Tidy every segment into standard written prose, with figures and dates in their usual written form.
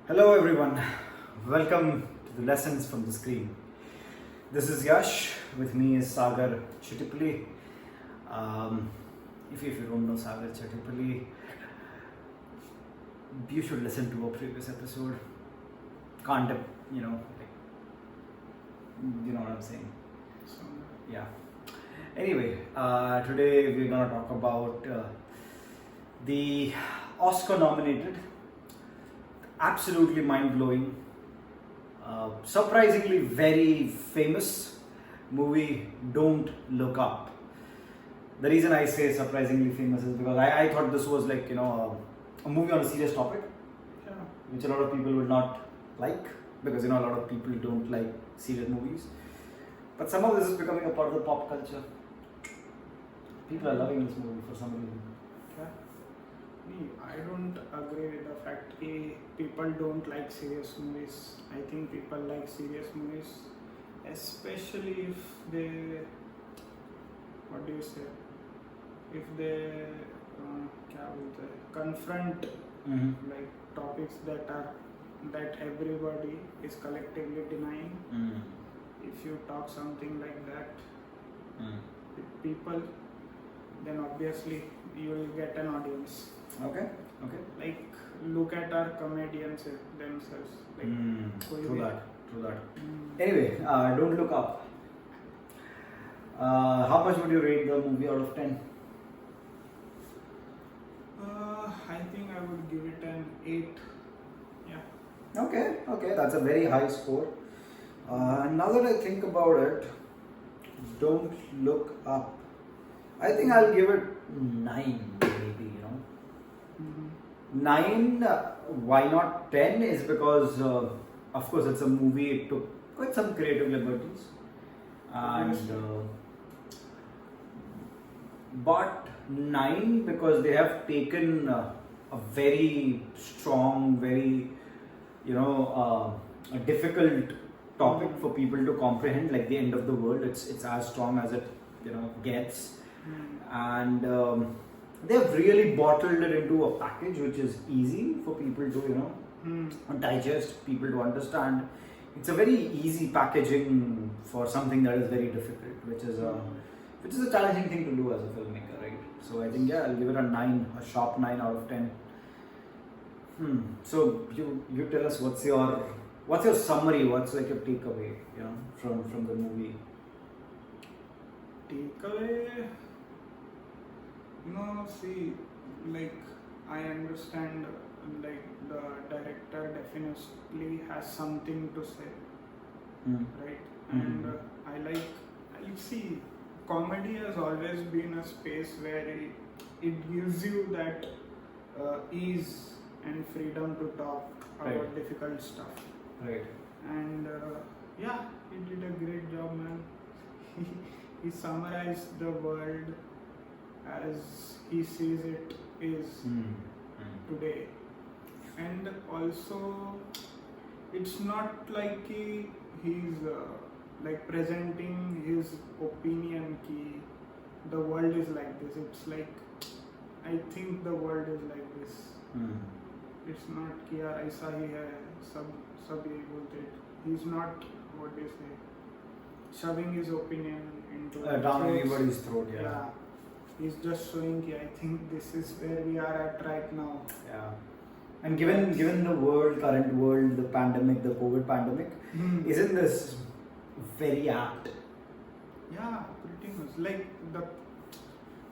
Hello everyone, welcome to the lessons from the screen. This is Yash, with me is Sagar Chettipally. If you don't know Sagar Chettipally, you should listen to a previous episode. Can't, you know what I'm saying. Yeah. Anyway, today we're gonna talk about the Oscar-nominated, absolutely mind-blowing, surprisingly very famous movie, Don't Look Up. The reason I say surprisingly famous is because I thought this was like, a movie on a serious topic, which a lot of people would not like, because a lot of people don't like serious movies. But somehow this is becoming a part of the pop culture. People are loving this movie for some reason. I don't agree with the fact that people don't like serious movies. I think people like serious movies, especially if they, if they confront like topics that everybody is collectively denying. If you talk something like that with people, then obviously you will get an audience. Okay. Like, look at our comedians themselves. Like, True that. Anyway, Don't Look Up. How much would you rate the movie out of 10? I think I would give it an 8. Yeah. Okay, that's a very high score. Now that I think about it, Don't Look Up, I think I'll give it 9, maybe, 9, why not 10 is because, of course, it's a movie, it took quite some creative liberties. And, but 9 because they have taken a very strong, very, a difficult topic for people to comprehend, like the end of the world. It's as strong as it, gets. And they've really bottled it into a package which is easy for people to digest, people to understand. It's a very easy packaging for something that is very difficult, which is a challenging thing to do as a filmmaker, right? So I think I'll give it a 9, a sharp 9 out of 10. So you tell us what's your summary, what's like your takeaway, from the movie? Takeaway, see, like, I understand, like, the director definitely has something to say, right? And see, comedy has always been a space where it gives you that ease and freedom to talk about difficult stuff. Right. And he did a great job, man. He summarized the world as he sees it is today. And also, it's not like he's like presenting his opinion ki the world is like this. It's like, I think the world is like this. It's not कि यार ऐसा ही है, सब यही बोलते हैं. He's not, what do you say, shoving his opinion into down anybody's throat. Yeah. He's just showing कि I think this is where we are at right now. Yeah. And given the current world, the pandemic, the COVID pandemic, isn't this very apt? Yeah, pretty much. Like,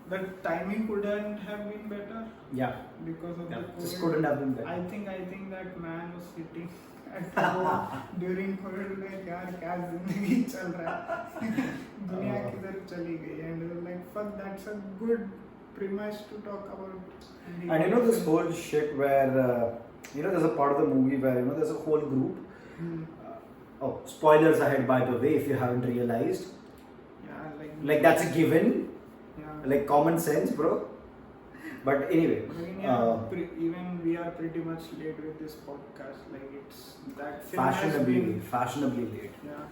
the timing couldn't have been better. Yeah. Because of the COVID. Just couldn't have been better. I think that man was sitting at home during COVID, like, यार क्या जिंदगी चल रहा है, दुनिया किधर चली गई, and like, fuck, that's a good premise to talk about. And this whole shit where there's a part of the movie where there's a whole group. Spoilers ahead, by the way, if you haven't realized. Yeah, like that's a given. Yeah. Like common sense, bro. But anyway, even we are pretty much late with this podcast. Like, it's that film fashionably late. Yeah,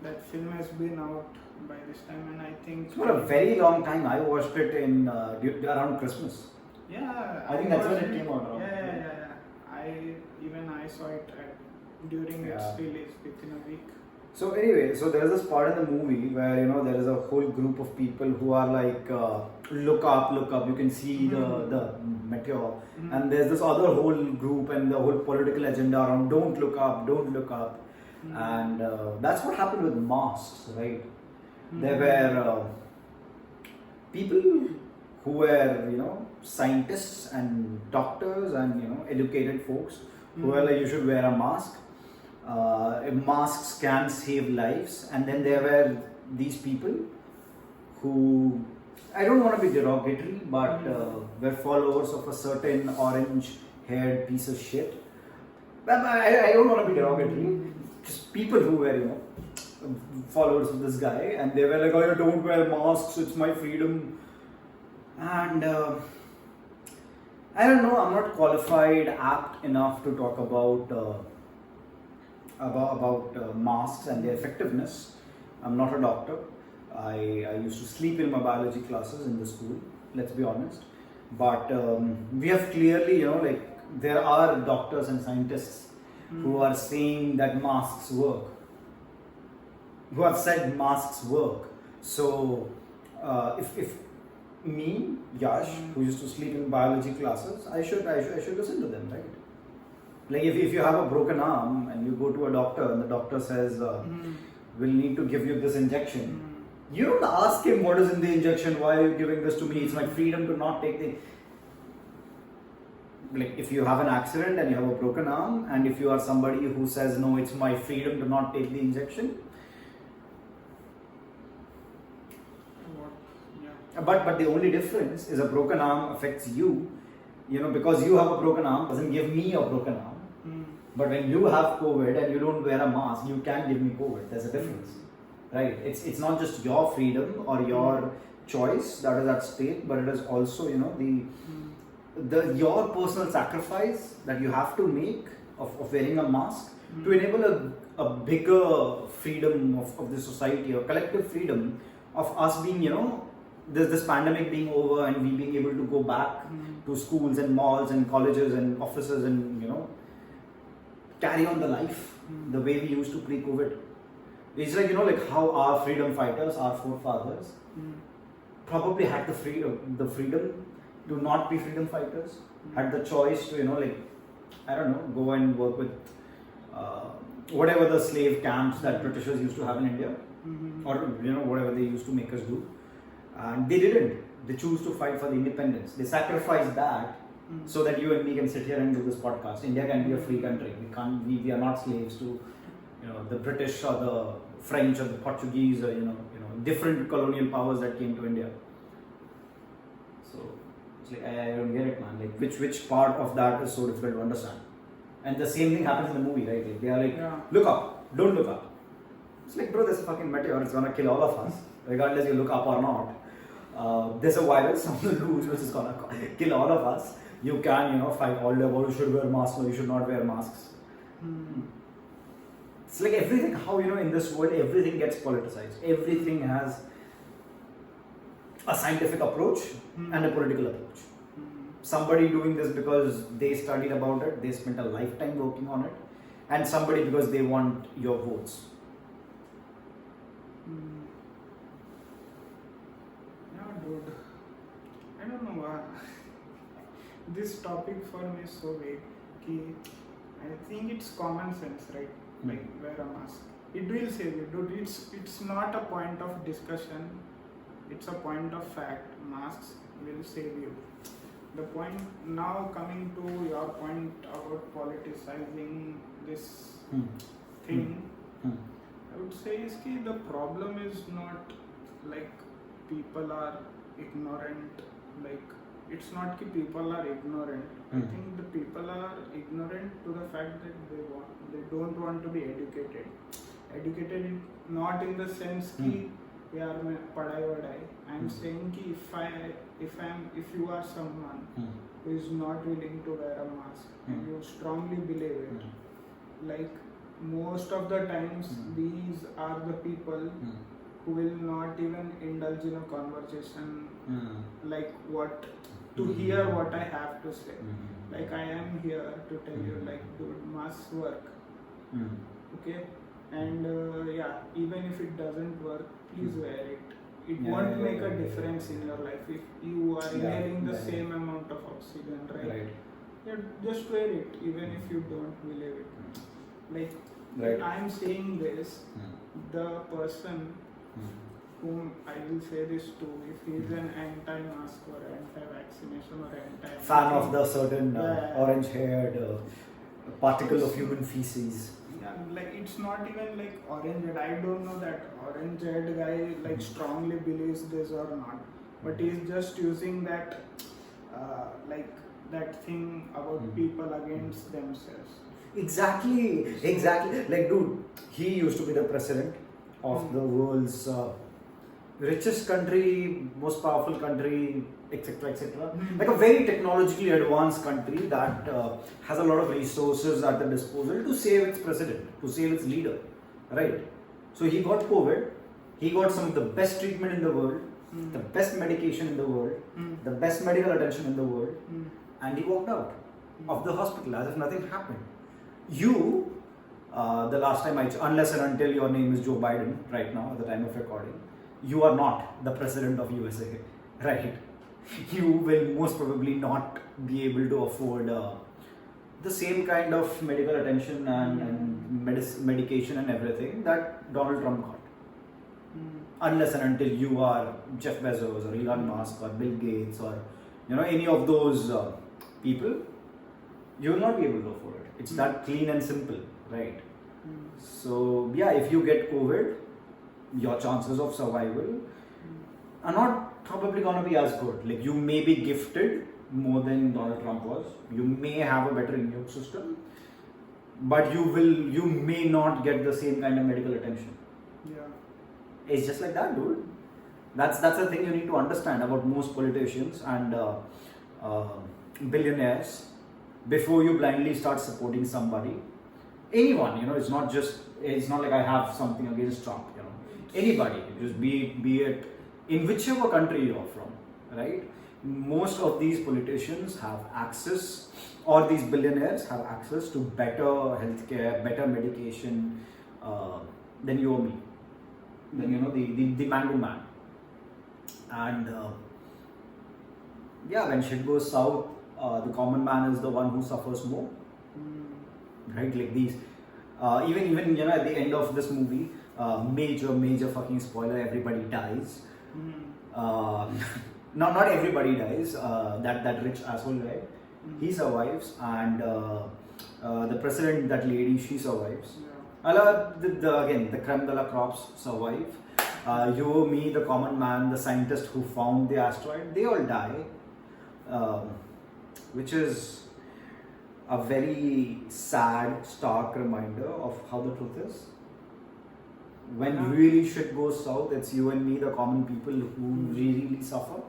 that film has been out by this time, and I think for a very long time. I watched it in around Christmas. Yeah, I think that's when it came out. Yeah. I I saw it during its release within a week. So anyway, so there is this part in the movie where there is a whole group of people who are like, look up. You can see the meteor, and there's this other whole group and the whole political agenda around don't look up, and that's what happened with masks, right? There were people who were scientists and doctors and educated folks who were like, you should wear a mask. Masks can save lives, and then there were these people who, I don't want to be derogatory, but were followers of a certain orange-haired piece of shit. But I don't want to be derogatory. Just people who were followers of this guy, and they were like, oh, don't wear masks, it's my freedom. And I don't know, I'm not qualified, apt enough to talk about masks and their effectiveness. I'm not a doctor. I used to sleep in my biology classes in the school, let's be honest. But we have clearly, there are doctors and scientists who are saying that masks work, who have said masks work. So if me, Yash, who used to sleep in biology classes, I should listen to them, right? Like if you have a broken arm and you go to a doctor and the doctor says, we'll need to give you this injection, you don't ask him what is in the injection, why are you giving this to me, it's my freedom to not take the... Like if you have an accident and you have a broken arm, and if you are somebody who says, no, it's my freedom to not take the injection, but the only difference is a broken arm affects you, because you have a broken arm doesn't give me a broken arm. But when you have COVID and you don't wear a mask, you can give me COVID. There's a difference, right? It's not just your freedom or your choice that is at stake, but it is also your personal sacrifice that you have to make of wearing a mask to enable a bigger freedom of the society, or collective freedom of us being this pandemic being over and we being able to go back to schools and malls and colleges and offices and carry on the life the way we used to pre-COVID. It's like like how our freedom fighters, our forefathers, probably had the freedom to not be freedom fighters, had the choice to I don't know, go and work with whatever the slave camps that Britishers used to have in India, or whatever they used to make us do. And they didn't. They choose to fight for the independence. They sacrificed that so that you and me can sit here and do this podcast. India can be a free country. We are not slaves to the British or the French or the Portuguese or different colonial powers that came to India. So it's like I don't get it, man. Like which part of that is so difficult to understand? And the same thing happens in the movie, right? Like they are like, look up, don't look up. It's like, bro, there's a fucking meteor. It's gonna kill all of us, regardless you look up or not. There's a virus on the loose which is gonna kill all of us. You can, fight all day about you should wear masks or you should not wear masks. It's like everything, how, in this world, everything gets politicized. Everything has a scientific approach and a political approach. Somebody doing this because they studied about it, they spent a lifetime working on it, and somebody because they want your votes. Dude, I don't know why this topic for me is so vague. I think it's common sense, right? Like wear a mask. It will save you, dude. It's not a point of discussion. It's a point of fact. Masks will save you. The point now, coming to your point about politicizing this thing, I would say is that the problem is not like people are ignorant, like it's not that people are ignorant. I think the people are ignorant to the fact that they don't want to be educated. Educated not in the sense कि यार मैं पढ़ाई वढ़ाई. I'm saying कि if you are someone who is not willing to wear a mask and you strongly believe it, like most of the times these are the people who will not even indulge in a conversation like what to hear what I have to say. Like I am here to tell you, like, dude, must work. Okay, and even if it doesn't work, please wear it. It won't make a difference in your life if you are inhaling the same amount of oxygen, right? Yeah, just wear it, even if you don't believe it. Like, I'm saying this, the person whom I will say this to, if he is an anti-mask or anti-vaccination or fan of the certain orange-haired particle of human feces. Yeah, like it's not even like orange-haired. I don't know that orange-haired guy like strongly believes this or not, but he's just using that like that thing about people against themselves. Exactly. Like, dude, he used to be the president of the world's richest country, most powerful country, etc. Like a very technologically advanced country that has a lot of resources at the disposal to save its president, to save its leader, right? So he got COVID, he got some of the best treatment in the world, the best medication in the world, the best medical attention in the world, and he walked out of the hospital as if nothing happened. You, the last time unless and until your name is Joe Biden right now at the time of recording, you are not the president of USA, right? You will most probably not be able to afford the same kind of medical attention and medication and everything that Donald Trump got. Unless and until you are Jeff Bezos or Elon Musk or Bill Gates or any of those people, you will not be able to afford it. It's that clean and simple, right? So if you get COVID, your chances of survival are not probably going to be as good. Like, you may be gifted more than Donald Trump was. You may have a better immune system, but you may not get the same kind of medical attention. Yeah, it's just like that, dude. That's the thing you need to understand about most politicians and billionaires. Before you blindly start supporting somebody, anyone, it's not like I have something against Trump, anybody, just be it in whichever country you're from, right? Most of these politicians have access, or these billionaires have access to better healthcare, better medication than you or me, than the man to man. And when shit goes south, the common man is the one who suffers more, right? Like these, even at the end of this movie, major fucking spoiler, everybody dies. Not everybody dies. That rich asshole guy, he survives, and the president, that lady, she survives. Again, the creme de la crops survive. You, me, the common man, the scientist who found the asteroid, they all die. Which is a very sad, stark reminder of how the truth is. When really shit goes south, it's you and me, the common people, who really suffer.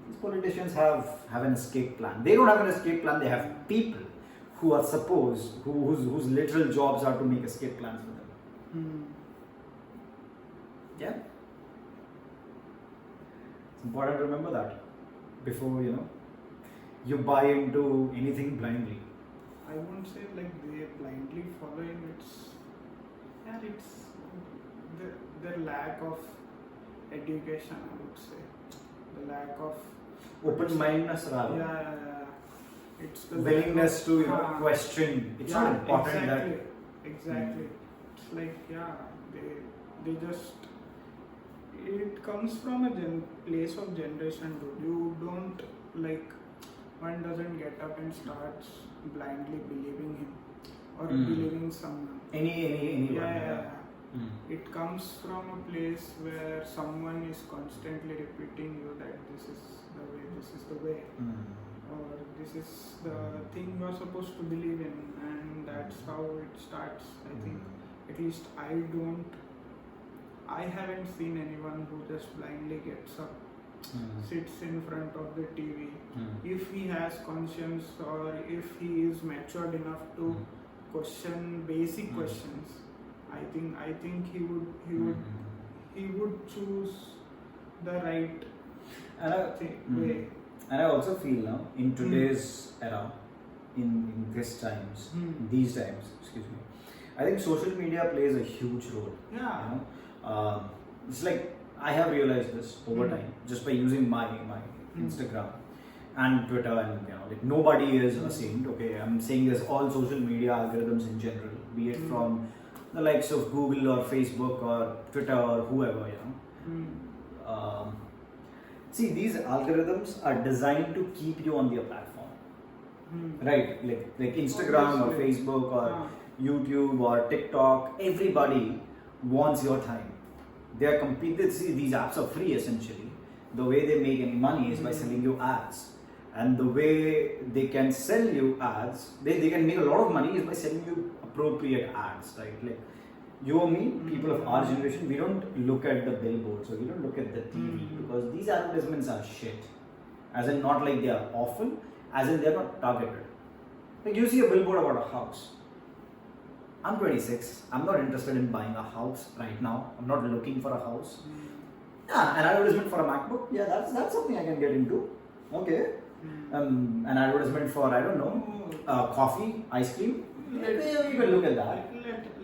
These politicians have an escape plan. They don't have an escape plan, they have people who are whose literal jobs are to make escape plans for them. Yeah? It's important to remember that before you buy into anything blindly. I won't say like they blindly following. It's the lack of education, I would say. The lack of open-mindedness, rather. Yeah. It's the willingness to question. It's not important exactly. It's like they just. It comes from a place of generation, dude. You don't one doesn't get up and starts blindly believing him or believing someone. Anyone. It comes from a place where someone is constantly repeating you that this is the way, or this is the thing you're supposed to believe in, and that's how it starts. I think, at least I haven't seen anyone who just blindly gets up, sits in front of the TV. If he has conscience, or if he is matured enough to question basic questions, I think he would choose the right And and I also feel now in today's era, in these times, excuse me, I think social media plays a huge role. Yeah. You know, it's like I have realized this over time just by using my Instagram and Twitter, and like nobody is a saint. Okay, I'm saying this all social media algorithms in general, be it from the likes of Google or Facebook or Twitter or whoever. See, these algorithms are designed to keep you on their platform, right? Like Instagram or Facebook or YouTube or TikTok. Everybody wants your time. They are competing. See, these apps are free essentially. The way they make any money is by selling you ads, and the way they can sell you ads, they can make a lot of money is by selling you appropriate ads, right? Like you or me, people of our generation, we don't look at the billboards or we don't look at the TV because these advertisements are shit. As in, not like they are awful, as in they are not targeted. Like you see a billboard about a house. I'm 26. I'm not interested in buying a house right now. I'm not looking for a house. Yeah, an advertisement for a MacBook. Yeah, that's something I can get into. Okay. An advertisement for, I don't know, coffee, ice cream. You can look at that.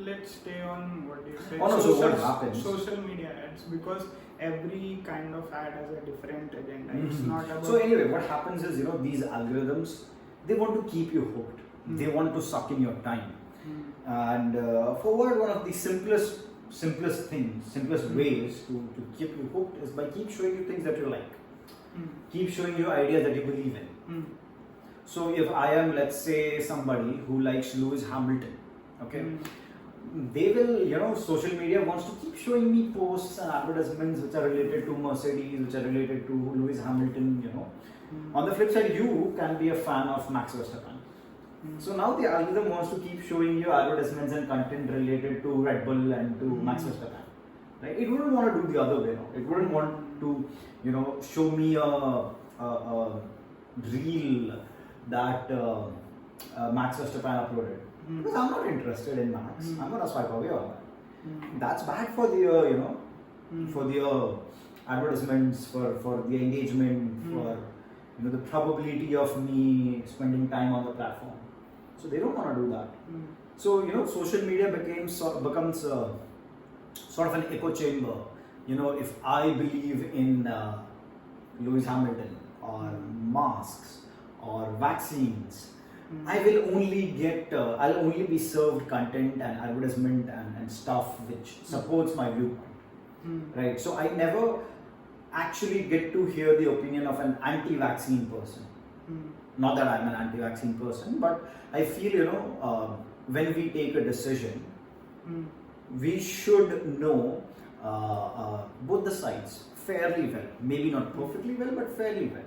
Let's stay on what you said. Oh no, so what happens? Social media ads, because every kind of ad has a different agenda. It's not about. So anyway, what happens is, these algorithms, they want to keep you hooked. They want to suck in your time. And forward, one of the simplest ways to keep you hooked is by keep showing you things that you like. Keep showing you ideas that you believe in. So if I am, let's say, somebody who likes Lewis Hamilton, okay, they will, social media wants to keep showing me posts and advertisements which are related to Mercedes, which are related to Lewis Hamilton, On the flip side, you can be a fan of Max Verstappen. So now the algorithm wants to keep showing you advertisements and content related to Red Bull and to Max Verstappen. Right? It wouldn't want to do the other way. No? It wouldn't want to, show me a reel that Max Verstappen uploaded. Because I'm not interested in Max. I'm gonna swipe away on that. That's bad for the, for the advertisements, for the engagement, for the probability of me spending time on the platform. So they don't want to do that. So social media becomes sort of an echo chamber. If I believe in Lewis Hamilton or masks or vaccines, I will only get, I'll only be served content and advertisement and stuff which supports my viewpoint, right? So I never actually get to hear the opinion of an anti-vaccine person. Not that I'm an anti-vaccine person, but I feel, when we take a decision, we should know both the sides fairly well. Maybe not perfectly well, but fairly well,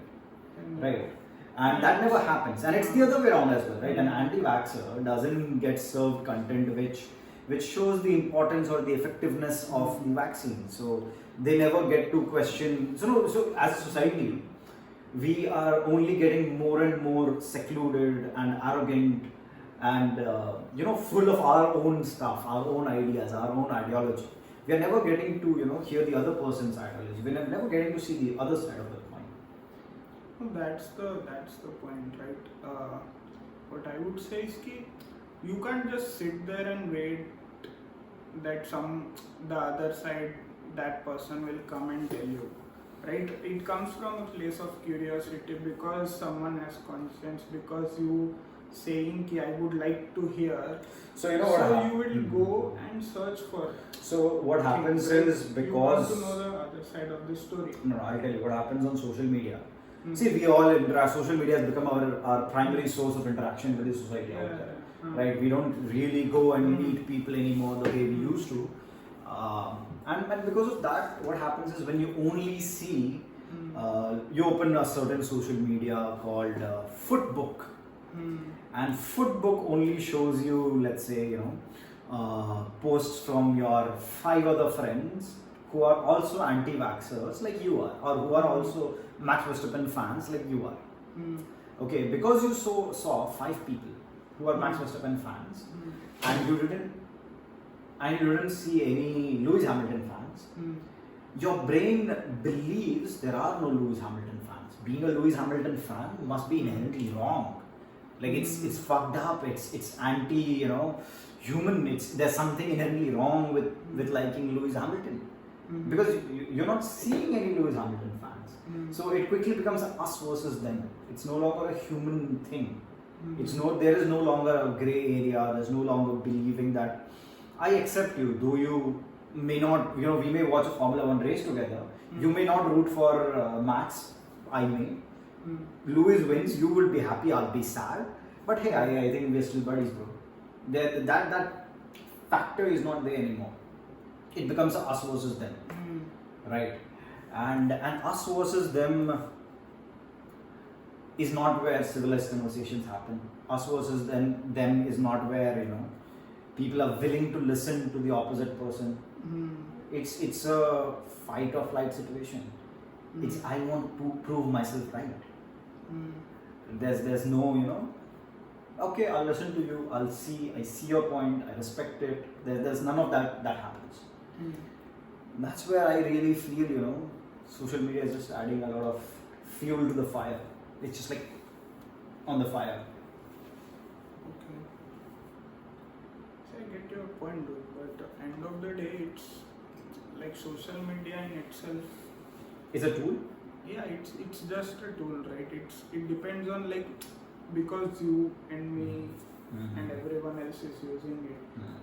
right? And that never happens. And it's the other way around as well, right? An anti-vaxxer doesn't get served content which shows the importance or the effectiveness of the vaccine. So they never get to question. So as a society, we are only getting more and more secluded and arrogant and full of our own stuff, our own ideas, our own ideology. We are never getting to hear the other person's ideology. We are never getting to see the other side of the coin. Well, that's the point, right? What I would say is that you can't just sit there and wait that the other side, that person will come and tell you, right? It comes from a place of curiosity because someone has conscience, because you saying I would like to hear. So you will go and search for. So what happens is, because you want to know the other side of the story. No, I'll tell you what happens on social media. See, we all interact. Social media has become our primary source of interaction with the society out there. Right? We don't really go and meet people anymore the way we used to. And because of that, what happens is when you only see, you open a certain social media called Footbook. And Footbook only shows you, let's say, posts from your 5 other friends who are also anti-vaxxers like you are, or who are also Max Verstappen fans like you are. Okay, because you saw 5 people who are Max Verstappen fans, and you didn't see any Lewis Hamilton fans, your brain believes there are no Lewis Hamilton fans. Being a Lewis Hamilton fan must be inherently wrong. Like it's fucked up. It's anti human. There's something inherently wrong with liking Lewis Hamilton because you're not seeing any Lewis Hamilton fans. So it quickly becomes an us versus them. It's no longer a human thing. There is no longer a grey area. There's no longer believing that I accept you, though you may not. We may watch a Formula One race together. You may not root for Max. I may. Lewis wins, you will be happy, I'll be sad. But hey, I think we're still buddies, bro. That factor is not there anymore. It becomes us versus them, right? And us versus them is not where civilized conversations happen. Us versus them is not where people are willing to listen to the opposite person. It's a fight or flight situation. It's I want to prove myself right. There's no okay, I'll listen to you, I see your point, I respect it. There's none of that happens. That's where I really feel social media is just adding a lot of fuel to the fire. It's just like on the fire. Okay. So I get your point, dude, but at the end of the day, it's like social media in itself is a tool. Yeah, it's just a tool, right? It depends on because you and me and everyone else is using it.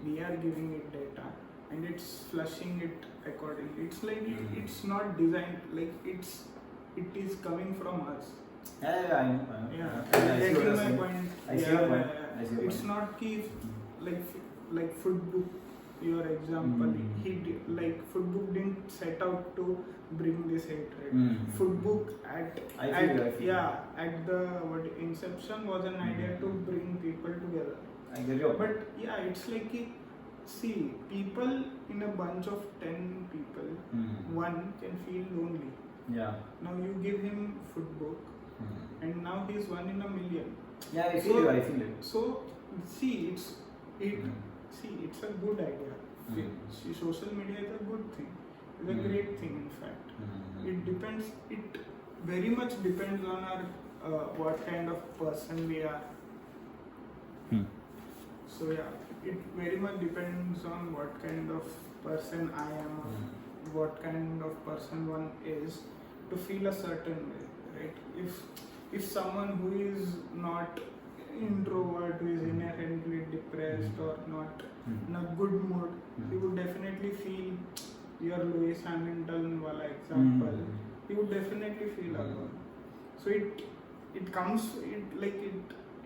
We are giving it data and it's flushing it accordingly. It's like it's not designed it is coming from us. Yeah, I know. Yeah, I see my point. I see your point. It's not key like food book. Your example, food book didn't set out to bring this hatred. Food book at the inception was an idea to bring people together. I get your But yeah, it's like see, people in a bunch of 10 people, one can feel lonely. Yeah. Now you give him food book, and now he's one in a million. Yeah, I feel it. So see, it's a good idea. See, social media is a good thing. It's a great thing, in fact. It depends. It very much depends on our what kind of person we are. So yeah, it very much depends on what kind of person I am, or what kind of person one is, to feel a certain way, right? If someone who is not introvert, who is inherently depressed or not in a good mood, he would definitely feel your Lewis Hamilton wala example. He would definitely feel alone. So it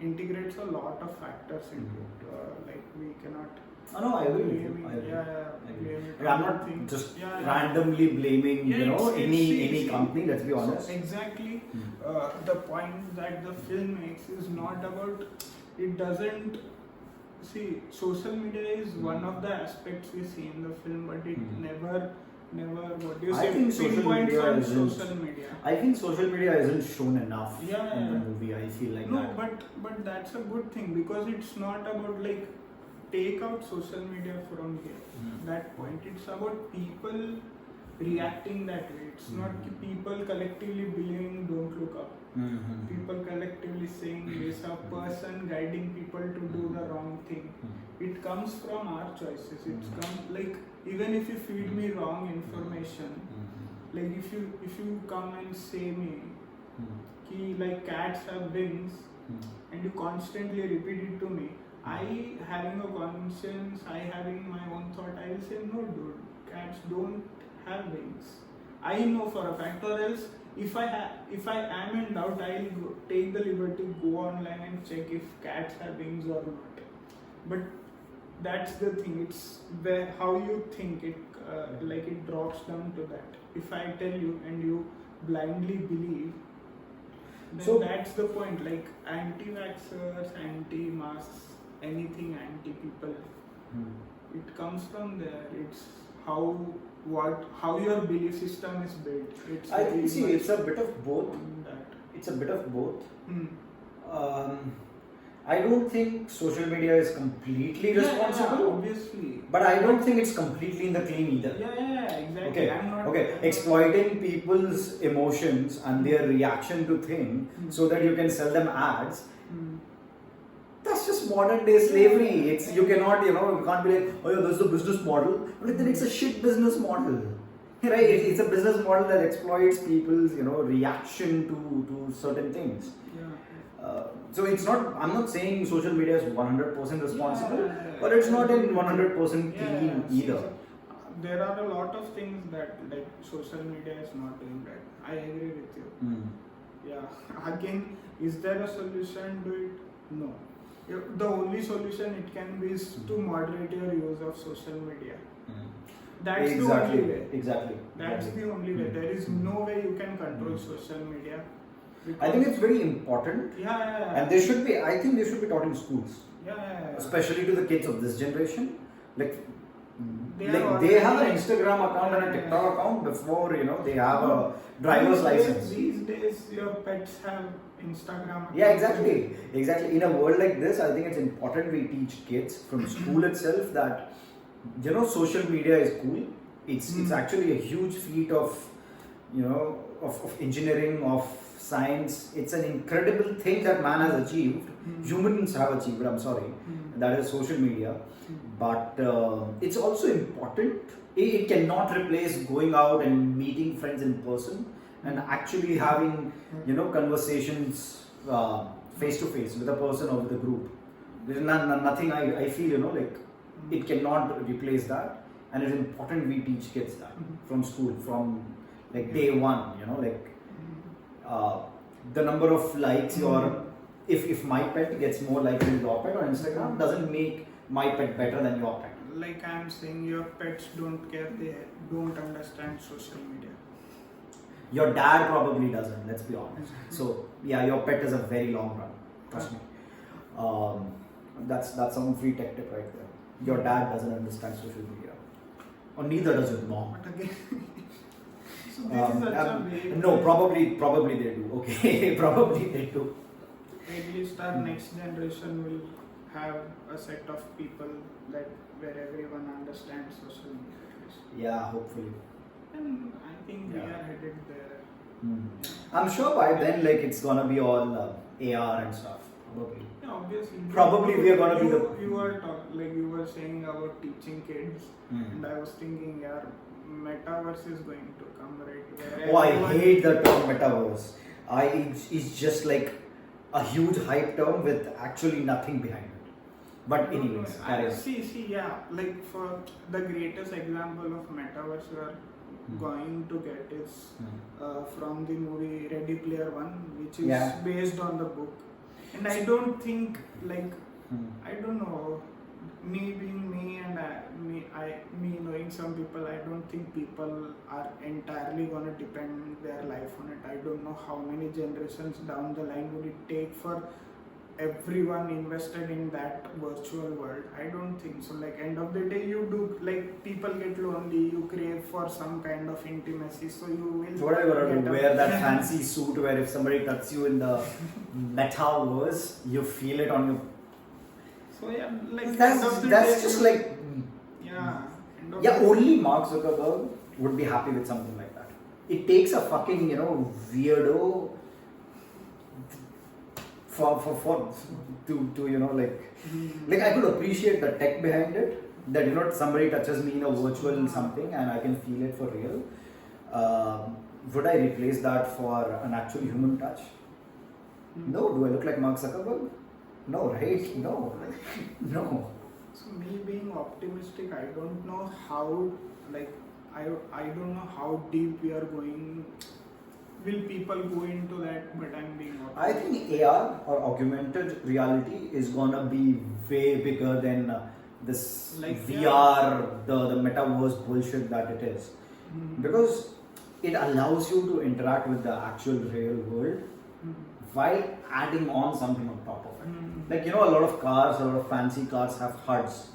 integrates a lot of factors into it. We cannot. Oh, no, I agree with you. I'm not just randomly blaming any company. Let's be honest. So exactly, the point that the film makes is not about. It doesn't. See, social media is one of the aspects we see in the film, but it never. What do you say? I think social media I think social media isn't shown enough in the movie. I feel like that. No, but that's a good thing, because it's not about take out social media from here. That point, it's about people reacting that way. It's not people collectively believing don't look up. People collectively saying there's a person guiding people to do the wrong thing. It comes from our choices. It's come even if you feed me wrong information, if you come and say me ki cats have wings and you constantly repeat it to me, I having a conscience, I having my own thought, I will say no dude, cats don't have wings. I know for a fact, or else if I am in doubt, I'll take the liberty, go online and check if cats have wings or not. But that's the thing, it's how you think it, it drops down to that. If I tell you and you blindly believe, then that's the point. Anti-vaxxers, anti-masks, anything anti-people, it comes from there. It's how your belief system is built. I think it's a bit of both. It's a bit of both. I don't think social media is completely responsible. Yeah, obviously. But I don't think it's completely in the clean either. Yeah, exactly. Okay. I'm not, okay. Exploiting people's emotions and their reaction to things so that you can sell them ads. That's just modern day slavery. It's you cannot, you can't be like, oh yeah, this is the business model. But then it's a shit business model. Right? It's a business model that exploits people's, reaction to certain things. So it's not, I'm not saying social media is 100% responsible, but it's not in 100% clean either. There are a lot of things that like social media is not doing right. I agree with you. Yeah. Again, is there a solution to it? No. The only solution it can be is to moderate your use of social media. That's the only way. Exactly. That's the only way. There is no way you can control social media. I think it's very important. Yeah. And I think they should be taught in schools. Yeah. Especially to the kids of this generation. Like they have an Instagram account and a TikTok account before, they have a driver's license. These days, your pets have Instagram account. Yeah, exactly. In a world like this, I think it's important we teach kids from school itself that, social media is cool. It's actually a huge feat of, of engineering, of science. It's an incredible thing that man has achieved. Humans have achieved, I'm sorry. That is social media. But it's also important. It cannot replace going out and meeting friends in person and actually having, conversations face to face with a person or with a group. There's nothing I feel, it cannot replace that. And it's important we teach kids that from school, from day one, the number of likes if my pet gets more likes than your pet on Instagram doesn't make my pet better than your pet. Like I'm saying, your pets don't care, they don't understand social media. Your dad probably doesn't, let's be honest. So yeah, your pet is a very long run, trust me. That's some free tech tip right there. Your dad doesn't understand social media, or neither does your mom. But again, so this is such a vague. No, probably they do. Okay, probably they do. At least our next generation will have a set of people where everyone understands social media. Yeah, hopefully. And I think we are headed there. I'm sure by then, it's gonna be all AR and stuff. Probably. Yeah, obviously. Probably we are gonna be the. You were saying about teaching kids, and I was thinking, Metaverse is going to come, right? Oh, I hate the term Metaverse. It's just like a huge hype term with actually nothing behind it. But anyways, for the greatest example of Metaverse we are going to get is from the movie Ready Player One, which is based on the book. And I don't think, I don't know, me being me and me knowing some people, I don't think people are entirely going to depend their life on it. I don't know how many generations down the line would it take for everyone invested in that virtual world. I don't think so. End of the day, you do, people get lonely, you crave for some kind of intimacy, so you will. So what are you gonna do? Wear that fancy suit where if somebody touches you in the Metaverse, you feel it on your. So that's just only Mark Zuckerberg would be happy with something like that. It takes a fucking weirdo to I could appreciate the tech behind it, that somebody touches me in a virtual something and I can feel it for real. Would I replace that for an actual human touch? No. Do I look like Mark Zuckerberg? No, right? No. So me being optimistic, I don't know how I don't know how deep we are going. Will people go into that? But I'm being optimistic. I think AR or augmented reality is gonna be way bigger than this VR, the metaverse bullshit that it is. Because it allows you to interact with the actual real world while adding on something on top of it. A lot of cars, a lot of fancy cars have heads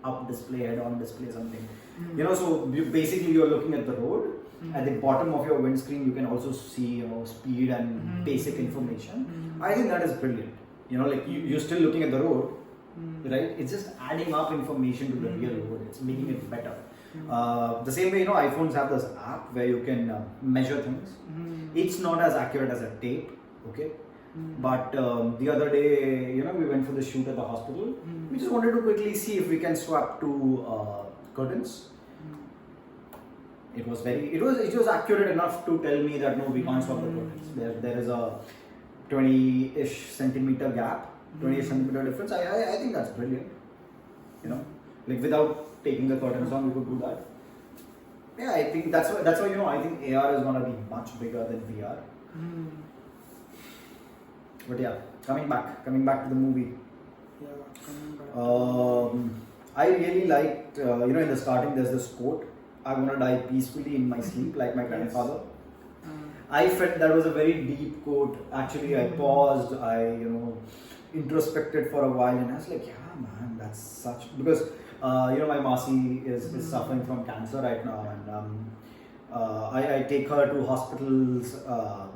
up display, head on display, something. So basically you're looking at the road. At the bottom of your windscreen, you can also see speed and basic information. I think that is brilliant. You know, like you're still looking at the road, right? It's just adding up information to the real road. It's making it better. The same way, you know, iPhones have this app where you can measure things. It's not as accurate as a tape, okay? But the other day, you know, we went for the shoot at the hospital. We just wanted to quickly see if we can swap two curtains. It was accurate enough to tell me that no, we can't swap the curtains. There is a 20-ish centimeter gap, 20-ish centimeter difference. I think that's brilliant. You know, like without taking the curtains down, we could do that. Yeah, I think that's why you know, I think AR is gonna be much bigger than VR. But yeah, coming back to the movie. Yeah, coming back. I really liked, you know, in the starting there's this quote, "I want to die peacefully in my sleep like my grandfather." I felt that was a very deep quote. Actually, I paused, you know, introspected for a while, and I was like, yeah, man, that's such, because, you know, my Masi is suffering from cancer right now, and I take her to hospitals,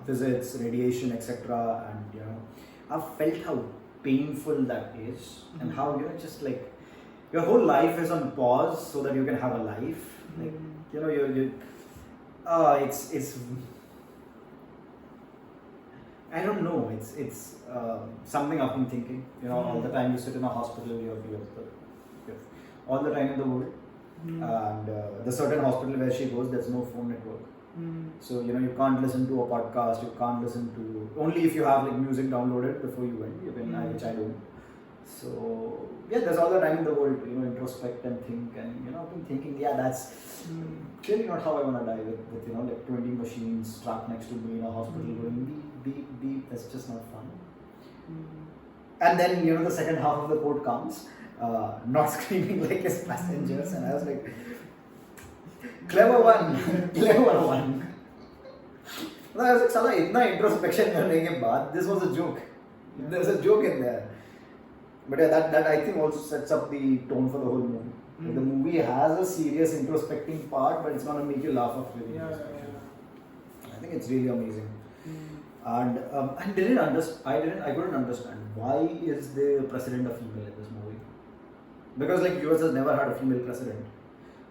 visits, radiation, etc. And you know, I've felt how painful that is, and how, you know, just like your whole life is on pause so that you can have a life. Like, you know, it's I don't know. It's something I've been thinking. You know, all the time you sit in a hospital, you're all the time in the world. And the certain hospital where she goes, there's no phone network. So you know, you can't listen to a podcast. You can't listen to, only if you have like music downloaded before you went. You can, which I don't. So yeah, there's all the time in the world. You know, introspect and think, and you know, I've been thinking, yeah, that's clearly not how I want to die with you know, like 20 machines strapped next to me in a hospital going beep beep beep. That's just not fun. And then, you know, the second half of the quote comes, not screaming like his passengers, and I was like, clever one. And I was like, Salah, itna introspection karne ke baad, this was a joke. There's a joke in there. But yeah, that I think also sets up the tone for the whole movie. Like, the movie has a serious introspecting part, but it's gonna make you laugh after it. I think it's really amazing. And I couldn't understand why is the president a female in this movie? Because like US has never had a female president.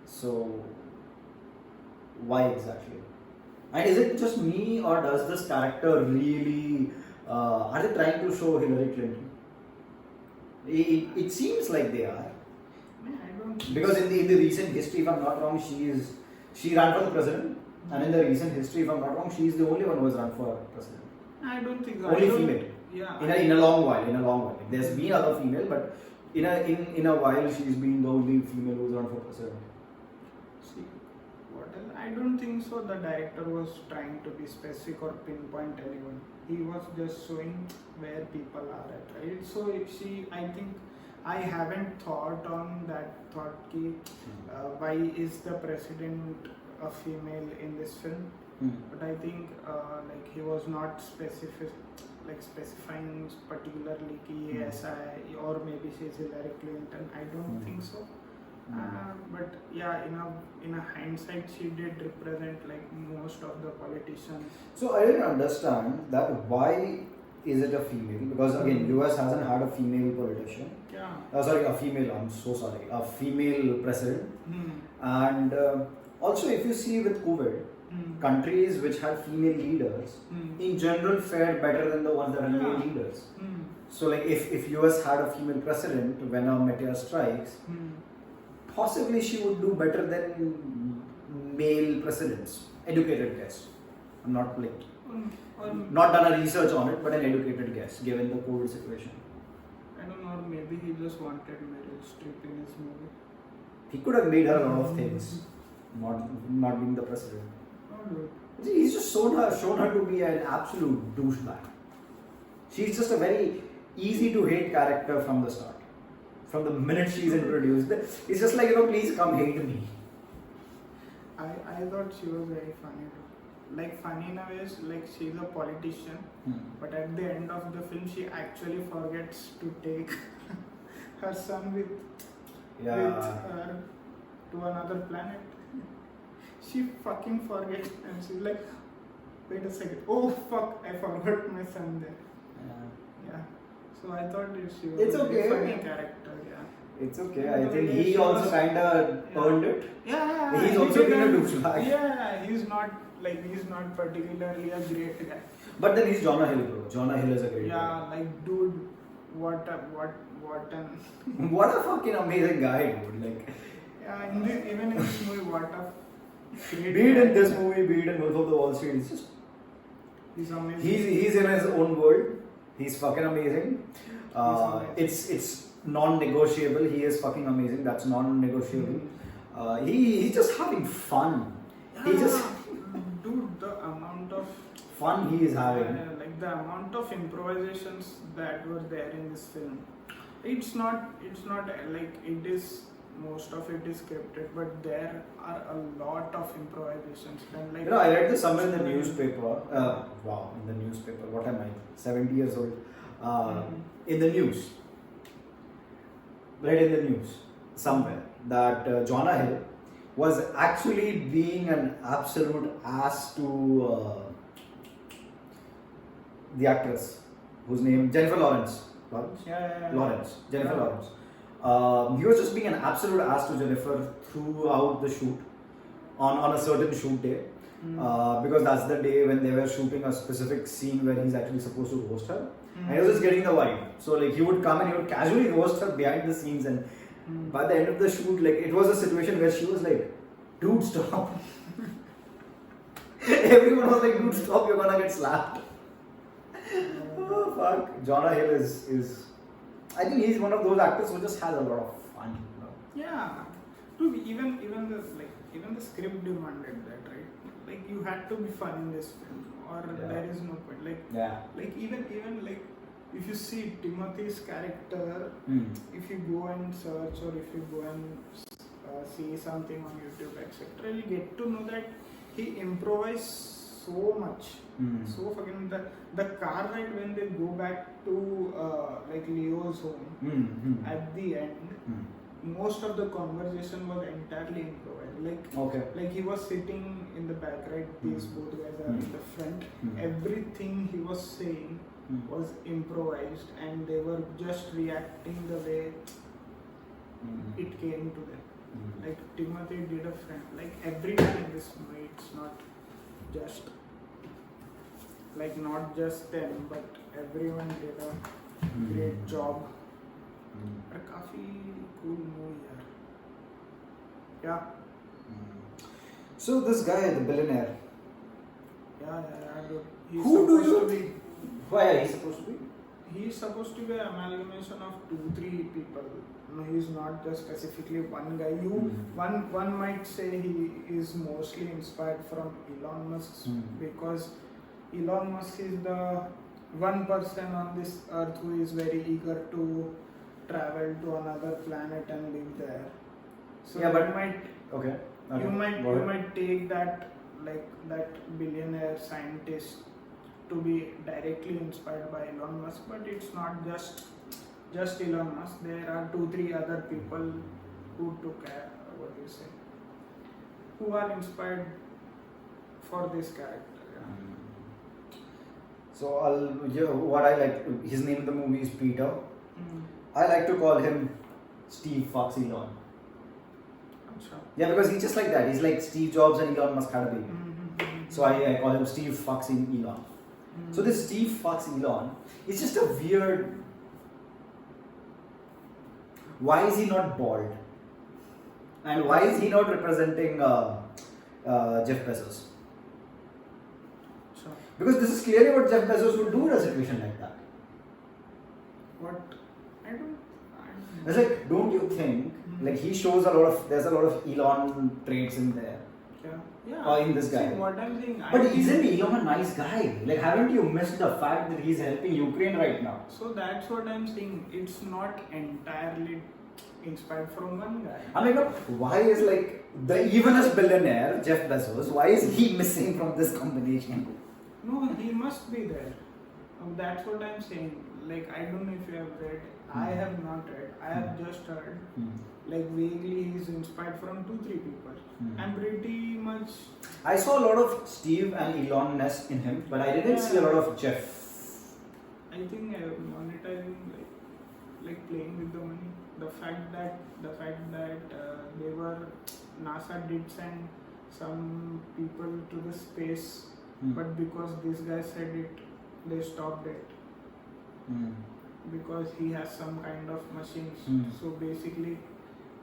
So why exactly? And is it just me, or does this character really are they trying to show Hillary Clinton? It seems like they are. Because in the recent history, if I'm not wrong, she ran for the president, and in the recent history, if I'm not wrong, she's the only one who has run for president. I don't think only female. Yeah. In a long while. There's been other female, but in a while, she's been the only female who's run for president. See, what else? I don't think so. The director was trying to be specific or pinpoint anyone. He was just showing where people are at, right? So if I think I haven't thought on that thought ki, why is the president a female in this film? But I think like he was not specifying particularly ki yes, or maybe she's Hillary Clinton. I don't think so. But yeah, in a hindsight, she did represent like most of the politicians. So I didn't understand that why is it a female? Because again, US hasn't had a female politician. Yeah. A female president. And also, if you see with COVID, countries which had female leaders in general fared better than the ones that had male leaders. So like if US had a female president when a meteor strikes, possibly she would do better than male presidents. Educated guess. I'm not like not done a research on it, but an educated guess given the COVID situation. I don't know, maybe he just wanted Meryl Streep in his movie. He could have made her a lot of things, not being the president. He's just shown her to be an absolute douchebag. She's just a very easy to hate character from the start. From the minute she's introduced, it's just like, please come hate me. I thought she was very funny too. Like funny in a way, like she's a politician, but at the end of the film, she actually forgets to take her son with her to another planet. She fucking forgets, and she's like, wait a second, oh fuck, I forgot my son there. Yeah. So I thought she was It's a okay. funny character, yeah. It's okay. I think he also kind of earned it. Yeah. He's also been a douchebag. Yeah, he's not particularly a great guy. But then he's Jonah Hill, bro. Jonah Hill is a great guy. Yeah, like dude, what an What a fucking amazing guy, dude. Like, yeah, even in this movie, what a great be it in guy. this movie, be it in Wolf of the Wall Street, He's amazing. he's in his own world. He's fucking amazing. It's non-negotiable. He is fucking amazing. That's non-negotiable. He's just having fun. He just dude, the amount of fun he is having. like the amount of improvisations that were there in this film. It's not like it is. Most of it is scripted, but there are a lot of improvisations. And like, I read this somewhere in the newspaper. Wow, in the newspaper. What am I? 70 years old. In the news. Read in the news somewhere that Jonah Hill was actually being an absolute ass to the actress whose name Jennifer Lawrence. Lawrence. Jennifer Lawrence. He was just being an absolute ass to Jennifer throughout the shoot on a certain shoot day because that's the day when they were shooting a specific scene where he's actually supposed to roast her and he was just getting the vibe. So like he would come and he would casually roast her behind the scenes, and by the end of the shoot, like it was a situation where she was like, dude, stop. Everyone was like, dude, stop, you're gonna get slapped. Oh fuck. Jonah Hill is I think he's one of those actors who just has a lot of fun. Yeah, dude. Even the script demanded that, right? Like you had to be fun in this film, or there is no point. Like even like if you see Timothy's character, if you go and search or if you go and see something on YouTube, etc., you get to know that he improvised so much. So fucking the car ride when they go back to like Leo's home at the end, most of the conversation was entirely improvised. Like he was sitting in the back, right? These both guys are in the front. Everything he was saying was improvised, and they were just reacting the way it came to them. Like Timothy did a friend. Like everyone in this movie, it's not just them, but everyone did a great job. और काफी cool movie यार. Yeah. So this guy, the billionaire. Yeah. Dude. He's Who do supposed you? to be. Why is he supposed to be? He's supposed to be an amalgamation of 2-3 people. No, he's not just specifically one guy. One might say he is mostly inspired from Elon Musk because Elon Musk is the one person on this earth who is very eager to travel to another planet and live there. So you might take that that billionaire scientist to be directly inspired by Elon Musk, but it's not just Elon Musk. There are 2-3 other people who took who are inspired for this character. So what I like, his name in the movie is Peter. I like to call him Steve Fox Elon. Yeah, because he's just like that. He's like Steve Jobs and Elon Musk had a baby. So I call him Steve Fox Elon. So this Steve Fox Elon is just a weird. Why is he not bald? And why is he not representing Jeff Bezos? Because this is clearly what Jeff Bezos would do in a situation like that. What? I don't It's like, don't you think, like he shows there's a lot of Elon traits in there. Yeah. In this guy. See, what I'm saying, but isn't Elon a nice guy? Like, haven't you missed the fact that he's helping Ukraine right now? So that's what I'm saying. It's not entirely inspired from one guy. I mean, why is like the evilest billionaire, Jeff Bezos, why is he missing from this combination? No, he must be there. That's what I'm saying. Like, I don't know if you have read. I have not read. I have just heard. Like, vaguely he's inspired from 2-3 people. I'm pretty much. I saw a lot of Steve and Elon-ness in him, but I didn't see a lot of Jeff. I think monetizing, like playing with the money. The fact that they were NASA did send some people to the space, but because this guy said it, they stopped it. Because he has some kind of machines. So basically,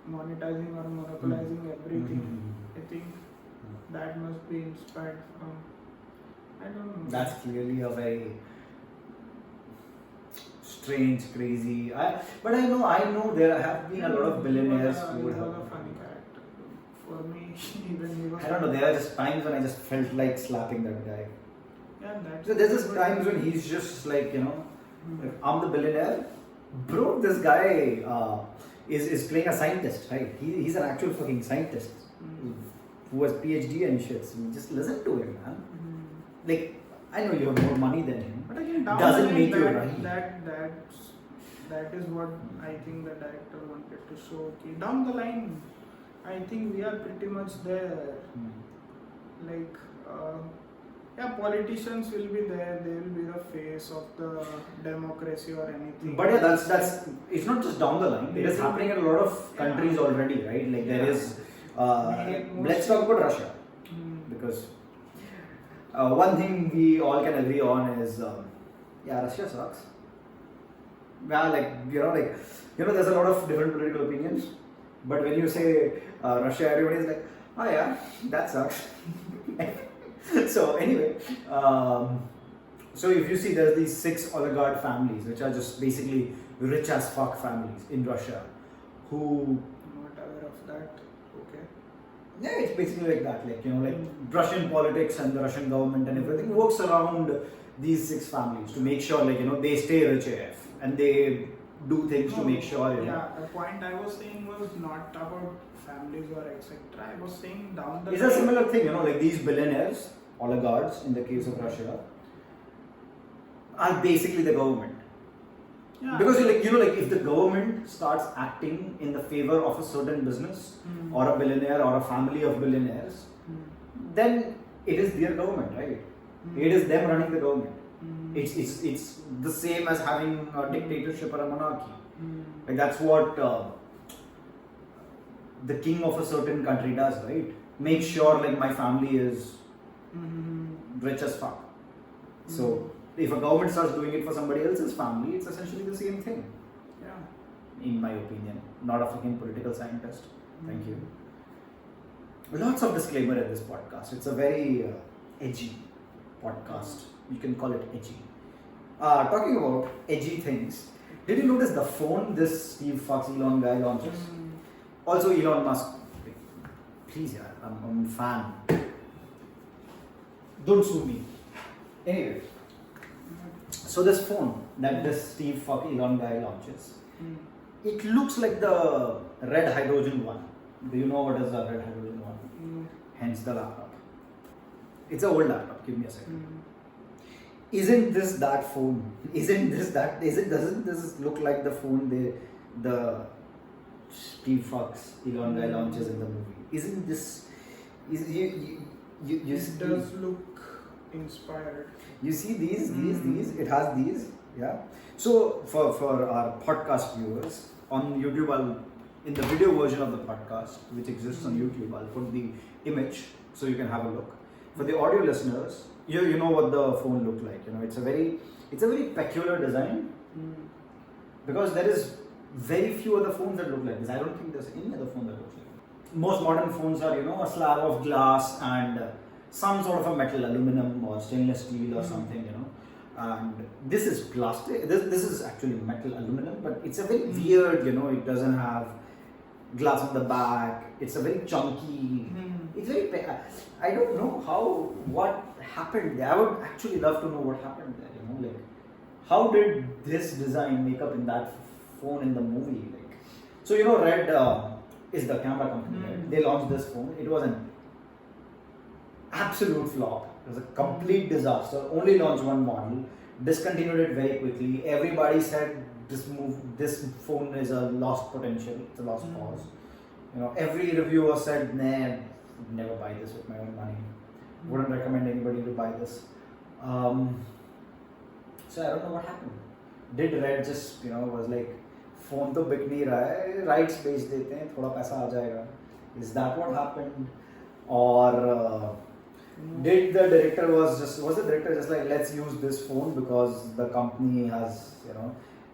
monetizing or monopolizing everything. I think that must be inspired from. I don't know. That's clearly a very strange, crazy. But I know there have been a lot of billionaires who would He have. was a funny character. For me, even he was. I don't know. There are just times when I just felt like slapping that guy. Yeah, that's. So there's just times when he's just like, if I'm the billionaire, bro. This guy is playing a scientist, right? He's an actual fucking scientist who has PhD and shit. So just listen to him, man. Like, I know you have more money than him, but again, doesn't make you right. That is what I think the director wanted to show. Okay, down the line, I think we are pretty much there. Like, politicians will be there. They will be the face of the democracy or anything. But yeah, that's it's not just down the line. It is happening in a lot of countries already, right? Like there is. Let's talk about Russia, because one thing we all can agree on is, Russia sucks. Yeah, there's a lot of different political opinions, but when you say Russia, everybody is like, oh yeah, that sucks. So anyway, so if you see, there's these 6 oligarch families, which are just basically rich as fuck families in Russia, who. Not aware of that. Okay. Yeah, it's basically like that, Russian politics and the Russian government and everything works around these 6 families to make sure, they stay rich AF and they do things to make sure, Yeah, the point I was saying was not about families or etc. I was saying down the It's a similar thing, these billionaires, oligarchs in the case of Russia, are basically the government. Yeah. Because if the government starts acting in the favor of a certain business or a billionaire or a family of billionaires, then it is their government, right? It is them running the government. It's the same as having a dictatorship or a monarchy. Like that's what the king of a certain country does, right? Make sure my family is rich as fuck. So if a government starts doing it for somebody else's family, it's essentially the same thing. Yeah. In my opinion, not a fucking political scientist. Thank you. Lots of disclaimer in this podcast. It's a very edgy podcast. You can call it edgy. Talking about edgy things, did you notice the phone this Steve Fox Elon guy launches? Also Elon Musk. Please, yeah, I'm a fan. Don't sue me. Anyway, so this phone that this Steve Fox Elon guy launches, it looks like the red hydrogen one. Do you know what is the red hydrogen one? Hence the laptop. It's an old laptop. Give me a second. Isn't this that phone? Isn't doesn't this look like the phone the Steve Fox Elon guy launches in the movie? Isn't this? It does look inspired. You see these. It has these. Yeah. So for our podcast viewers on YouTube, in the video version of the podcast, which exists on YouTube, I'll put the image so you can have a look. For the audio listeners, you know what the phone looked like. It's a very peculiar design because there is very few other phones that look like this. I don't think there's any other phone that looks like this. Most modern phones are a slab of glass and some sort of a metal, aluminum or stainless steel or something. And this is plastic. This is actually metal, aluminum, but it's a very weird. It doesn't have glass on the back. It's a very chunky. It's very. I don't know what happened there. I would actually love to know what happened there. How did this design make up in that phone in the movie? So Red is the camera company. Right? They launched this phone. It was an absolute flop. It was a complete disaster. Only launched one model. Discontinued it very quickly. Everybody said this phone is a lost potential. It's a lost cause. Every reviewer said, nah, never buy this with my own money. Wouldn't recommend anybody to buy this. So I don't know what happened. Did Red just was like phone तो बिक नहीं रहा है, rights बेच देते हैं, थोड़ा पैसा आ जाएगा. Is that what happened? Or did the director was the director just like, let's use this phone because the company has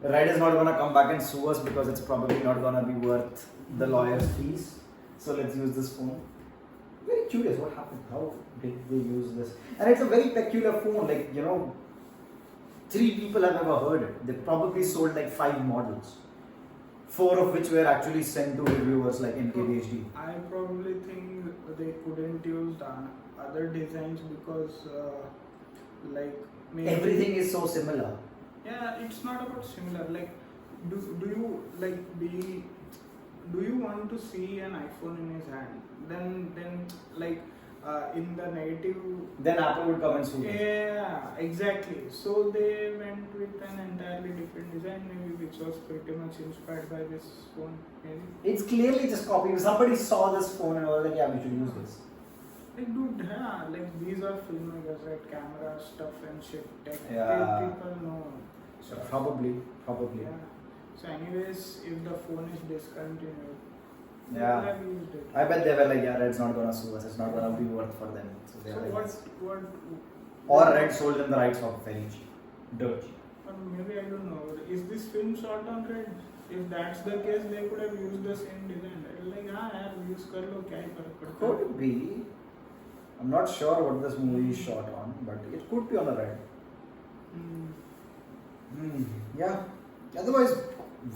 Red is not gonna come back and sue us because it's probably not gonna be worth the lawyer's fees, so let's use this phone. Very curious what happened. How did they use this? And it's a very peculiar phone, like 3 people have ever heard it. They probably sold like 5 models, 4 of which were actually sent to reviewers like NKBHD. I probably think they couldn't use the other designs because like maybe Everything is so similar. Yeah, it's not about similar. Like, do you want to see an iPhone in his hand? Then like in the negative. Then Apple would come and sue. Yeah, exactly. So they went with an entirely different design, maybe which was pretty much inspired by this phone. Maybe. It's clearly just copying. Somebody saw this phone and was like, yeah, we should use this. Like, dude, yeah, like these are filmmakers, right? Camera stuff and shit. Tech. Yeah. People know. So probably. Yeah. So anyways, if the phone is discontinued, they Yeah. would have used it. I bet they were like, yeah, Red's not gonna sue us. It's not gonna be worth for them. So, they So were like, what? Or Red sold them the rights for very cheap, dirt cheap. Or maybe I don't know. Is this film shot on Red? If that's the case, they could have used the same design. Like, यार use कर लो, क्या ही फर्क पड़ता है? Could be. I'm not sure what this movie is shot on, but it could be on a Red. Yeah. Otherwise,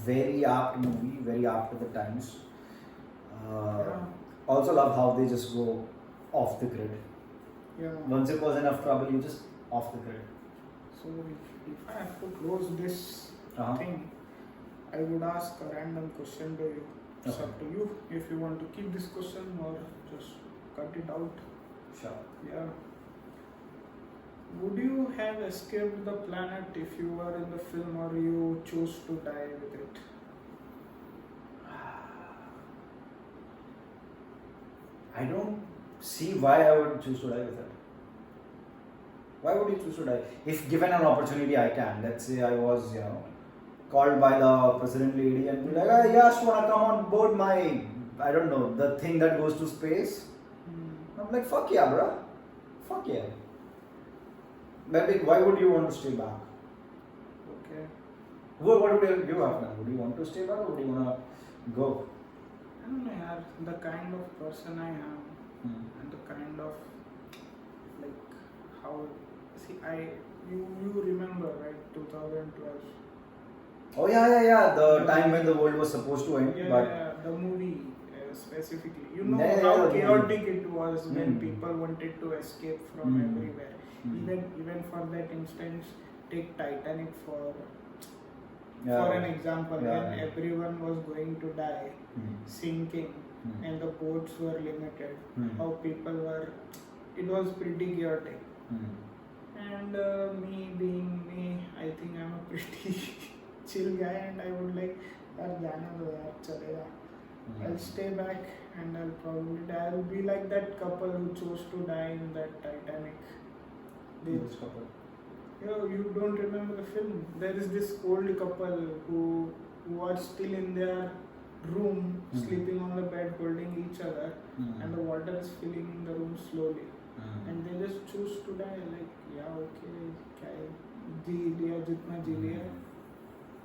very apt movie, very apt to the times. Also love how they just go off the grid. Yeah. Once it was enough trouble, you just off the grid. So if I have to close this thing, I would ask a random question to you. It's up to you if you want to keep this question or just cut it out. Sure. Yeah. Would you have escaped the planet if you were in the film, or you chose to die with it? I don't see why I would choose to die with it. Why would you choose to die? If given an opportunity, I can. Let's say I was, called by the president lady and be like, hey, Yash, wanna come on board my, I don't know, the thing that goes to space? I'm like, fuck yeah, bro. Fuck yeah. But why would you want to stay back? Okay. What would you have now? Would you want to stay back or would you want to go? I don't know, yaar, the kind of person I am and the kind of like how you remember, right, 2012. Oh yeah. The time when the world was supposed to end. Yeah, the movie specifically. You know Yeah, how the chaotic it was when Mm. people wanted to escape from Mm. everywhere. Even for that instance, take Titanic for an example, when everyone was going to die, sinking, and the boats were limited, how people were, it was pretty chaotic. And me being me, I think I'm a pretty chill guy, and I would like, yaar jana do yaar, chalega. I'll stay back and I'll probably die. I'll be like that couple who chose to die in that Titanic. Which couple? You don't remember the film? There is this old couple who are still in their room, sleeping on the bed, holding each other, and the water is filling in the room slowly. And they just choose to die. Like, yeah, okay, क्या है, जी लिया जितना जी लिया,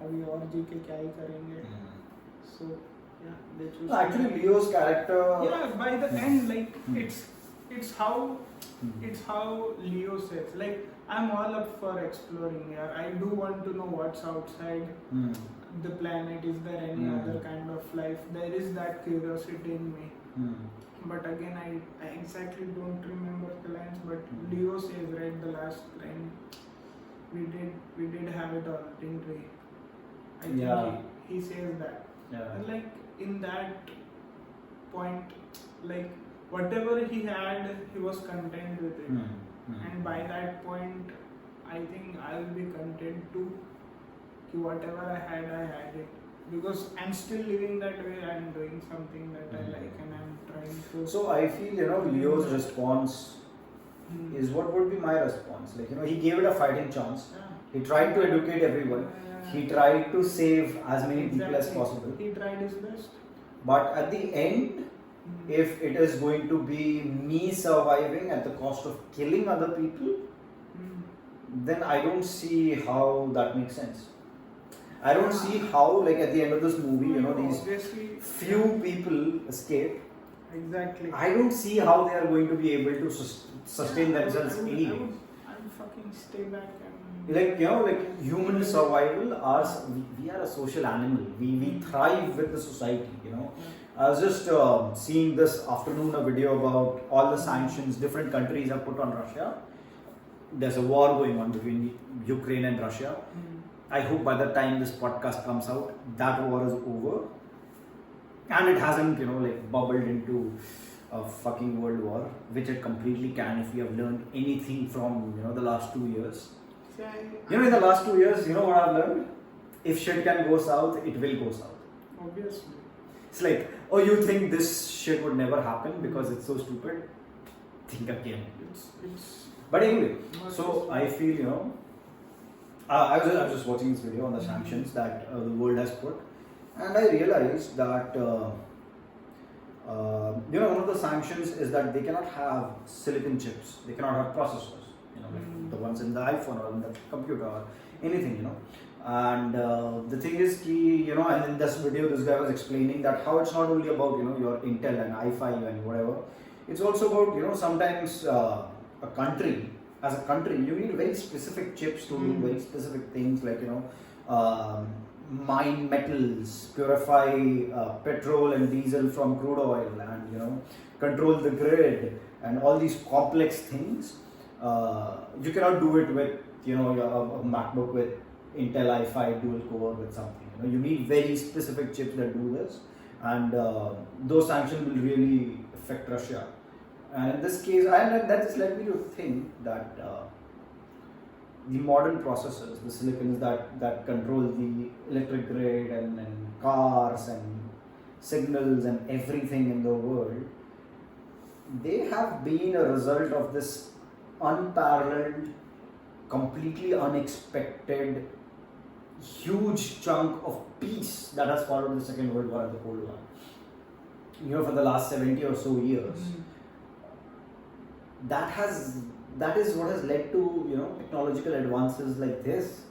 अभी और जी के क्या ही करेंगे. So yeah, they choose. No, actually, Leo's character. Yeah, by the end, like it's how Leo says. Like, I'm all up for exploring here. I do want to know what's outside the planet. Is there any other kind of life? There is that curiosity in me. But again, I exactly don't remember the lines. But Leo says, right, the last line, we did have it all, didn't we? I think he says that. Yeah. And like in that point, like whatever he had, he was content with it. And by that point, I think I'll be content too. Whatever I had it. Because I'm still living that way. I'm doing something that I like, and I'm trying to. So I feel Leo's response is what would be my response. Like he gave it a fighting chance. Yeah. He tried to educate everyone. He tried to save as many people as possible. He tried his best. But at the end, if it is going to be me surviving at the cost of killing other people, then I don't see how that makes sense. I don't see how, like at the end of this movie, these few people escape. Exactly. I don't see how they are going to be able to sustain themselves anyways. I would fucking stay back and... Like human survival, we are a social animal. We thrive with the society, I was just seeing this afternoon a video about all the sanctions different countries have put on Russia. There's a war going on between Ukraine and Russia. I hope by the time this podcast comes out, that war is over. And it hasn't, bubbled into a fucking world war, which it completely can if we have learned anything from, the last 2 years. In the last 2 years, what I've learned? If shit can go south, it will go south. Obviously. It's like, oh, you think this shit would never happen because it's so stupid? Think again. But anyway, so I feel, I was just watching this video on the sanctions that the world has put, and I realized that, one of the sanctions is that they cannot have silicon chips, they cannot have processors, like the ones in the iPhone or in the computer or anything, And the thing is, and in this video, this guy was explaining that how it's not only about, your Intel and i5 and whatever, it's also about, sometimes a country, as a country, you need very specific chips to do very specific things like, mine metals, purify petrol and diesel from crude oil and, control the grid and all these complex things. You cannot do it with, a MacBook with Intel i5 dual core with something. You need very specific chips that do this, and those sanctions will really affect Russia. And in this case, that just led me to think that the modern processors, the silicons that control the electric grid and cars and signals and everything in the world, they have been a result of this unparalleled, completely unexpected, huge chunk of peace that has followed the Second World War and the Cold War. For the last 70 or so years. That is what has led to technological advances like this.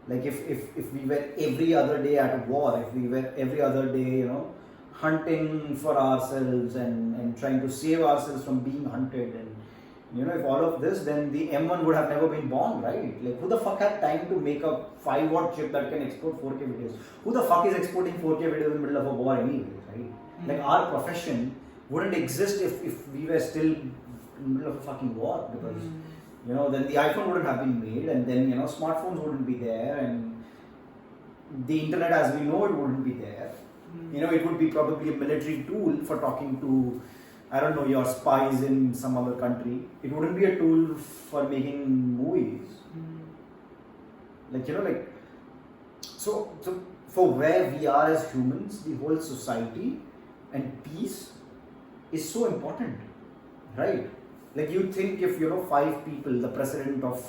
Like if we were every other day at war, if we were every other day hunting for ourselves and trying to save ourselves from being hunted, and if all of this, then the M1 would have never been born, right? Like, who the fuck had time to make a 5-watt chip that can export 4K videos? Who the fuck is exporting 4K videos in the middle of a war anyway, right? Like, our profession wouldn't exist if we were still in the middle of a fucking war, because then the iPhone wouldn't have been made, and then smartphones wouldn't be there, and the internet as we know it wouldn't be there. It would be probably a military tool for talking to, I don't know, your spies in some other country. It wouldn't be a tool for making movies. So for where we are as humans, the whole society and peace is so important, right? Like, you think if 5 people, the president of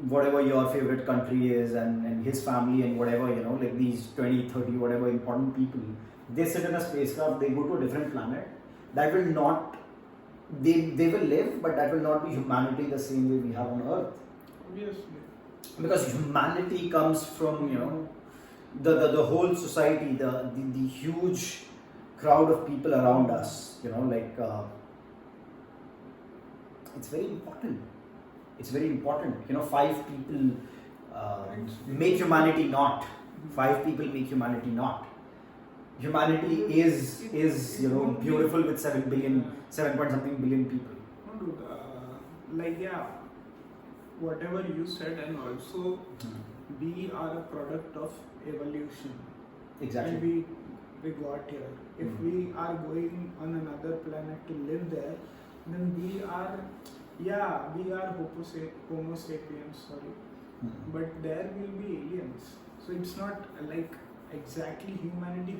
whatever your favorite country is and his family and whatever, like these 20, 30, whatever important people, they sit in a spacecraft, they go to a different planet, that will not, they will live, but that will not be humanity the same way we have on Earth. Obviously. Because humanity comes from, the whole society, the huge crowd of people around us, it's very important. It's very important. 5 people make humanity not. 5 people make humanity not. Humanity is beautiful with 7 point something billion people. Whatever you said, and also we are a product of evolution. Exactly. And we got here. If we are going on another planet to live there, then we are Homo sapiens, but there will be aliens. So it's not like exactly humanity.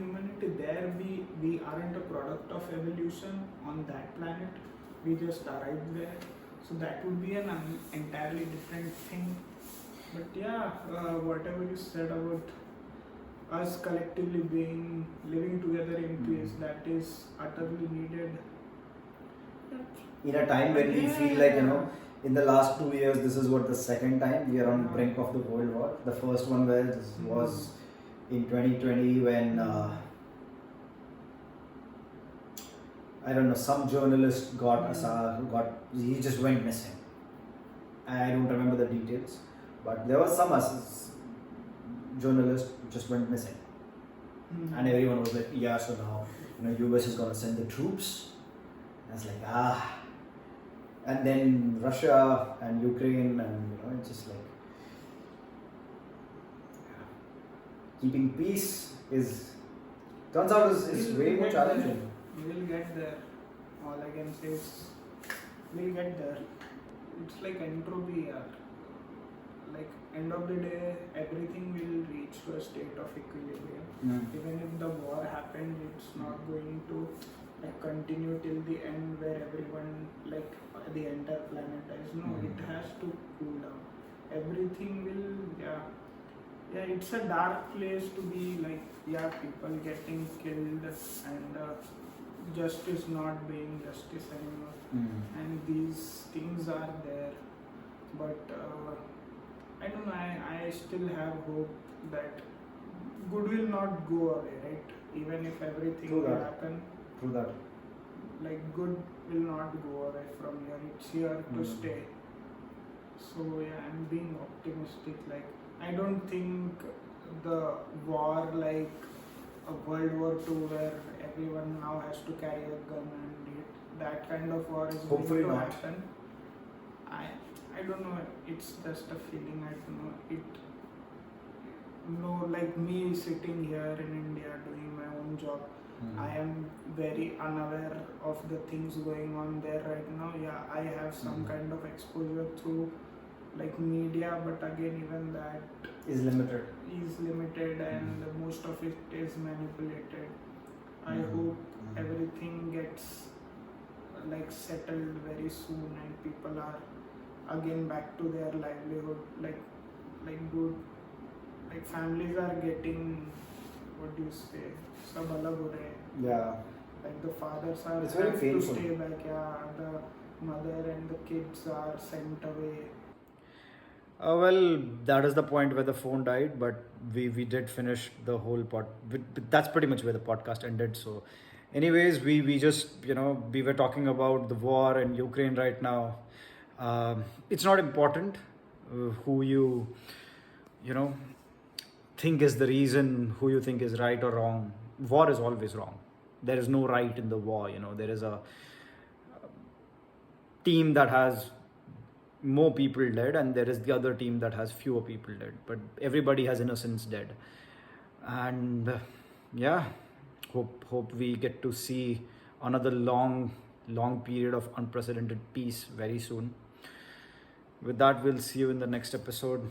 There we aren't a product of evolution on that planet. We just arrived there. So that would be an entirely different thing. But yeah, whatever you said about us collectively living together in peace, that is utterly needed. In a time when we feel like, in the last 2 years, this is what the second time we are on the brink of the World War. The first one was in 2020 when I don't know, some journalist he just went missing. I don't remember the details, but there was some journalist just went missing, and everyone was like, yeah, so now US is gonna send the troops. And I was like, and then Russia and Ukraine, and it's just like keeping peace turns out is way more challenging. We will get there. All I can say is we'll get there. It's like entropy, yeah. Like end of the day, everything will reach to a state of equilibrium. Even if the war happens, it's not going to continue till the end where everyone, like the entire planet dies. No, it has to cool down. Everything will, yeah, it's a dark place to be, like, people getting killed and justice not being justice anymore. And these things are there, but I don't know, I still have hope that good will not go away, right? Even if everything will happen. True that. Like, good will not go away from here. It's here to stay. So yeah, I'm being optimistic. Like, I don't think the war, like a World War II, where everyone now has to carry a gun and that kind of war is hopefully going to not happen. I don't know. It's just a feeling. I don't know. Like me sitting here in India doing my own job, I am very unaware of the things going on there right now. Yeah, I have some kind of exposure through like media, but again, even that is limited. And most of it is manipulated. I hope everything gets like settled very soon and people are again back to their livelihood, like good, like families are getting, what do you say, sab alag ho rahe. Yeah. Like the fathers are it's very painful to stay back, the mother and the kids are sent away. Well, that is the point where the phone died, but we did finish the whole that's pretty much where the podcast ended. So anyways, we just we were talking about the war in Ukraine right now. It's not important who you think is the reason, who you think is right or wrong. War is always wrong. There is no right in the war. There is a team that has more people dead and there is the other team that has fewer people dead, but everybody has innocents dead. And hope we get to see another long period of unprecedented peace very soon. With that, we'll see you in the next episode.